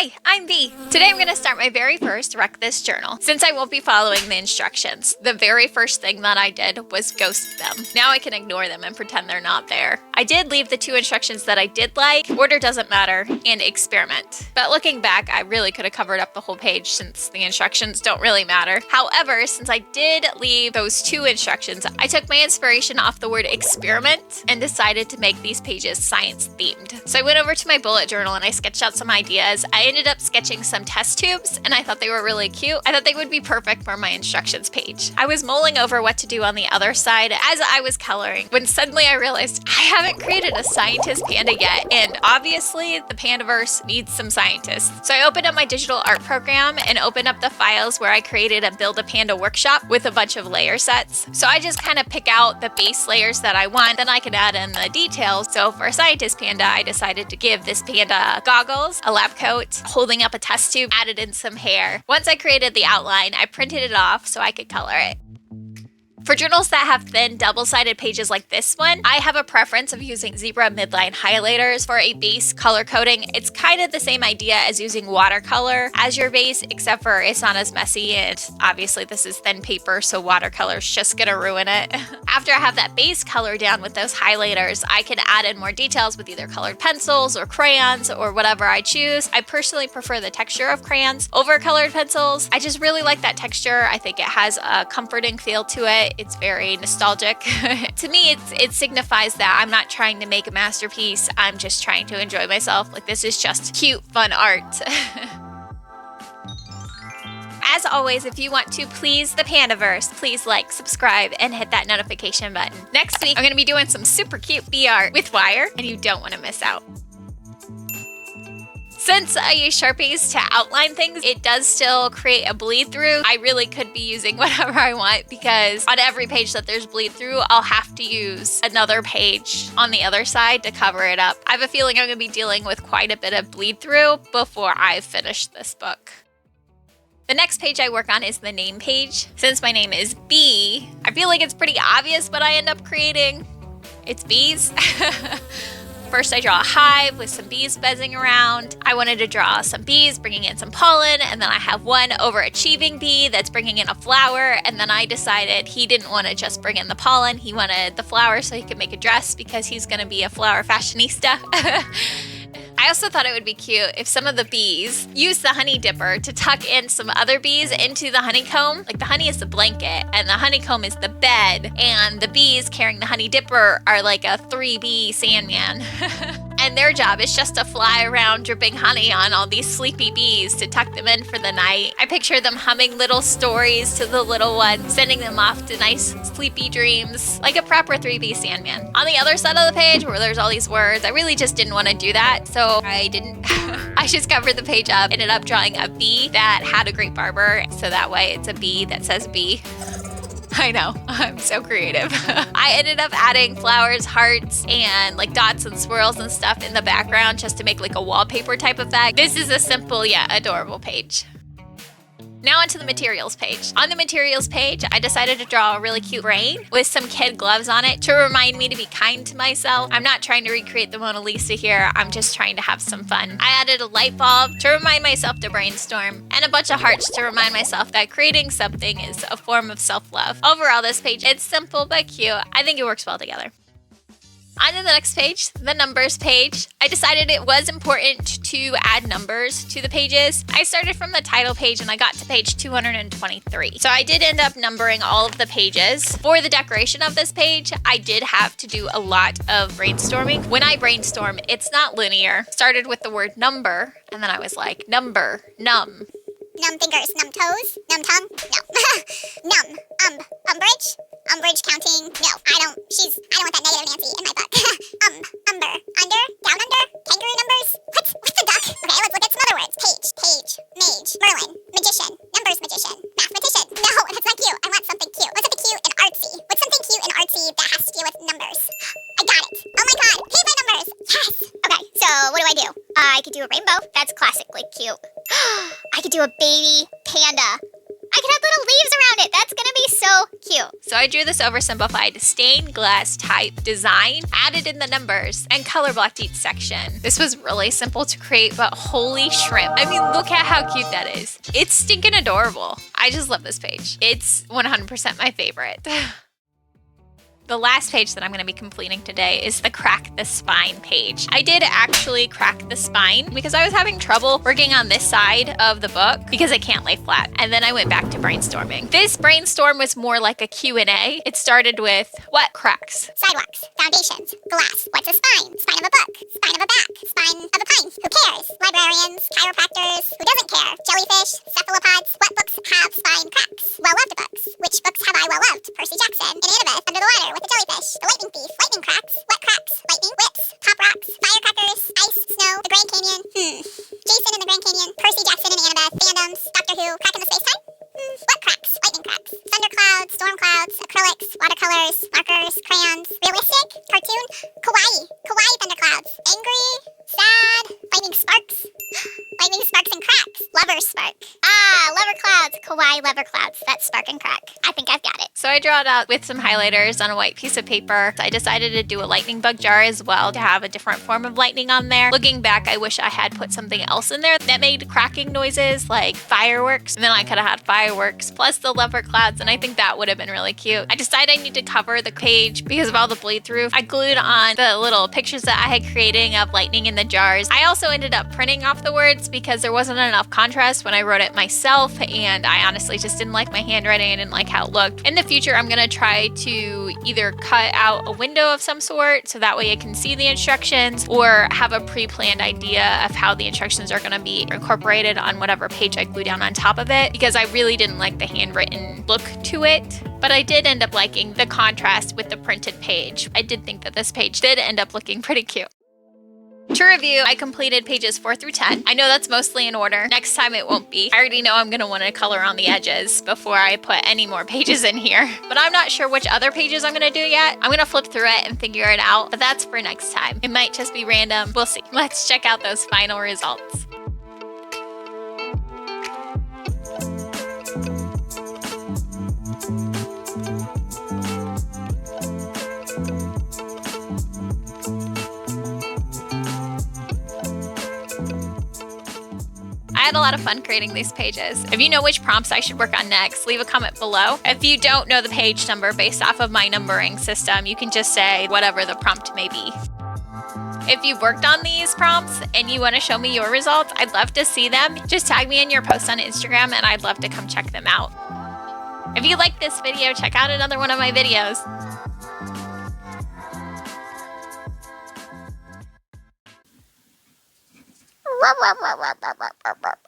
Hi, I'm Bee. Today I'm going to start my very first Wreck This journal. Since I won't be following the instructions, the very first thing that I did was ghost them. Now I can ignore them and pretend they're not there. I did leave the two instructions that I did like, order doesn't matter, and experiment. But looking back, I really could have covered up the whole page since the instructions don't really matter. However, since I did leave those two instructions, I took my inspiration off the word experiment and decided to make these pages science themed. So I went over to my bullet journal and I sketched out some ideas. I ended up sketching some test tubes and I thought they were really cute. I thought they would be perfect for my instructions page. I was mulling over what to do on the other side as I was coloring when suddenly I realized I haven't created a scientist panda yet, and obviously the Pandaverse needs some scientists. So I opened up my digital art program and opened up the files where I created a Build a Panda workshop with a bunch of layer sets. So I just kind of pick out the base layers that I want, then I can add in the details. So for a scientist panda, I decided to give this panda goggles, a lab coat, holding up a test tube, added in some hair. Once I created the outline, I printed it off so I could color it. For journals that have thin double-sided pages like this one, I have a preference of using zebra midline highlighters for a base color coding. It's kind of the same idea as using watercolor as your base, except for it's not as messy, and obviously this is thin paper, so watercolor's just gonna ruin it. After I have that base color down with those highlighters, I can add in more details with either colored pencils or crayons or whatever I choose. I personally prefer the texture of crayons over colored pencils. I just really like that texture. I think it has a comforting feel to it. It's very nostalgic. To me, it signifies that I'm not trying to make a masterpiece. I'm just trying to enjoy myself. Like, this is just cute, fun art. As always, if you want to please the Pandaverse, please like, subscribe, and hit that notification button. Next week, I'm going to be doing some super cute bee art with wire, and you don't want to miss out. Since I use Sharpies to outline things, it does still create a bleed through. I really could be using whatever I want, because on every page that there's bleed through, I'll have to use another page on the other side to cover it up. I have a feeling I'm going to be dealing with quite a bit of bleed through before I finish this book. The next page I work on is the name page. Since my name is Bee, I feel like it's pretty obvious what I end up creating. It's bees. First, I draw a hive with some bees buzzing around. I wanted to draw some bees bringing in some pollen, and then I have one overachieving bee that's bringing in a flower, and then I decided he didn't want to just bring in the pollen, he wanted the flower so he could make a dress because he's going to be a flower fashionista. I also thought it would be cute if some of the bees use the honey dipper to tuck in some other bees into the honeycomb. Like, the honey is the blanket and the honeycomb is the bed, and the bees carrying the honey dipper are like a 3-bee Sandman. And their job is just to fly around dripping honey on all these sleepy bees to tuck them in for the night. I picture them humming little stories to the little ones, sending them off to nice sleepy dreams, like a proper 3-bee Sandman. On the other side of the page, where there's all these words, I really just didn't want to do that, so I didn't. I just covered the page up, ended up drawing a bee that had a great barber, so that way it's a bee that says bee. I know, I'm so creative. I ended up adding flowers, hearts, and like dots and swirls and stuff in the background just to make like a wallpaper type effect. This is a simple yet adorable page. Now onto the materials page. On the materials page, I decided to draw a really cute brain with some kid gloves on it to remind me to be kind to myself. I'm not trying to recreate the Mona Lisa here. I'm just trying to have some fun. I added a light bulb to remind myself to brainstorm, and a bunch of hearts to remind myself that creating something is a form of self-love. Overall, this page, it's simple but cute. I think it works well together. On to the next page, the numbers page. I decided it was important to add numbers to the pages. I started from the title page and I got to page 223. So I did end up numbering all of the pages. For the decoration of this page, I did have to do a lot of brainstorming. When I brainstorm, it's not linear. Started with the word number, and then I was like, number, num. Numb fingers, numb toes, numb tongue, no. Numb, umbrage, umbrage counting, no. I don't want that negative Nancy in my book. Umber, under, down under, kangaroo numbers. What's a duck? Okay, let's look at some other words. Page, mage, Merlin, magician, numbers magician, mathematician. No, that's not cute. I want something cute. What's something cute and artsy? What's something cute and artsy that has to do with numbers? I got it. Oh my god, paint by numbers. Yes. Okay, so what do? I could do a rainbow. That's classically cute. I could do a baby panda. I could could have little leaves around it. That's gonna be so cute. So I drew this oversimplified stained glass type design, added in the numbers, and color blocked each section. This was really simple to create, but holy shrimp. I mean, look at how cute that is. It's stinking adorable. I just love this page. It's 100% my favorite. The last page that I'm going to be completing today is the crack the spine page. I did actually crack the spine because I was having trouble working on this side of the book because I can't lay flat. And then I went back to brainstorming. This brainstorm was more like a Q&A. It started with what cracks? Sidewalks, foundations, glass. What's a spine? Spine of a book, spine of a back, spine of a pine. Who cares? Librarians, chiropractors. Who doesn't care? Jellyfish, cephalopods. What books have spine cracks? Well-loved books. Which books have I well-loved? Percy Jackson, and Annabeth Under the Water with the jellyfish. The lightning thief, lightning cracks. What cracks? Lightning, whips, pop rocks, firecrackers, ice, snow, the Grand Canyon. Jason in the Grand Canyon, Percy Jackson and Annabeth, fandoms, Doctor Who, crack in the space-time. What cracks? Lightning cracks. Thunder clouds, storm clouds, acrylics, watercolors, markers, crayons. Realistic? Cartoon? Kawaii. Kawaii thunderclouds. Angry? Sad? Lightning sparks? Lightning sparks and cracks. Lover spark. Ah, lover clouds. Kawaii lover clouds. That's spark and crack. I think I've got it. So I draw it out with some highlighters on a white piece of paper. I decided to do a lightning bug jar as well to have a different form of lightning on there. Looking back, I wish I had put something else in there that made cracking noises like fireworks. And then I could have had fireworks plus the lover clouds, and I think that would have been really cute. I decided I need to cover the page because of all the bleed through. I glued on the little pictures that I had creating of lightning in the jars. I also ended up printing off the words because there wasn't enough contrast when I wrote it myself, and I honestly just didn't like my handwriting. I didn't like how it looked. In the future, I'm gonna try to either cut out a window of some sort so that way I can see the instructions, or have a pre-planned idea of how the instructions are gonna be incorporated on whatever page I glue down on top of it, because I really didn't like the handwritten look to it. But I did end up liking the contrast with the printed page. I did think that this page did end up looking pretty cute. To review, I completed pages 4 through 10. I know that's mostly in order. Next time it won't be. I already know I'm going to want to color on the edges before I put any more pages in here. But I'm not sure which other pages I'm going to do yet. I'm going to flip through it and figure it out. But that's for next time. It might just be random. We'll see. Let's check out those final results. I had a lot of fun creating these pages. If you know which prompts I should work on next, leave a comment below. If you don't know the page number based off of my numbering system, you can just say whatever the prompt may be. If you've worked on these prompts and you want to show me your results, I'd love to see them. Just tag me in your posts on Instagram and I'd love to come check them out. If you like this video, check out another one of my videos. Whoa, whoa, whoa, whoa, whoa, whoa, whoa.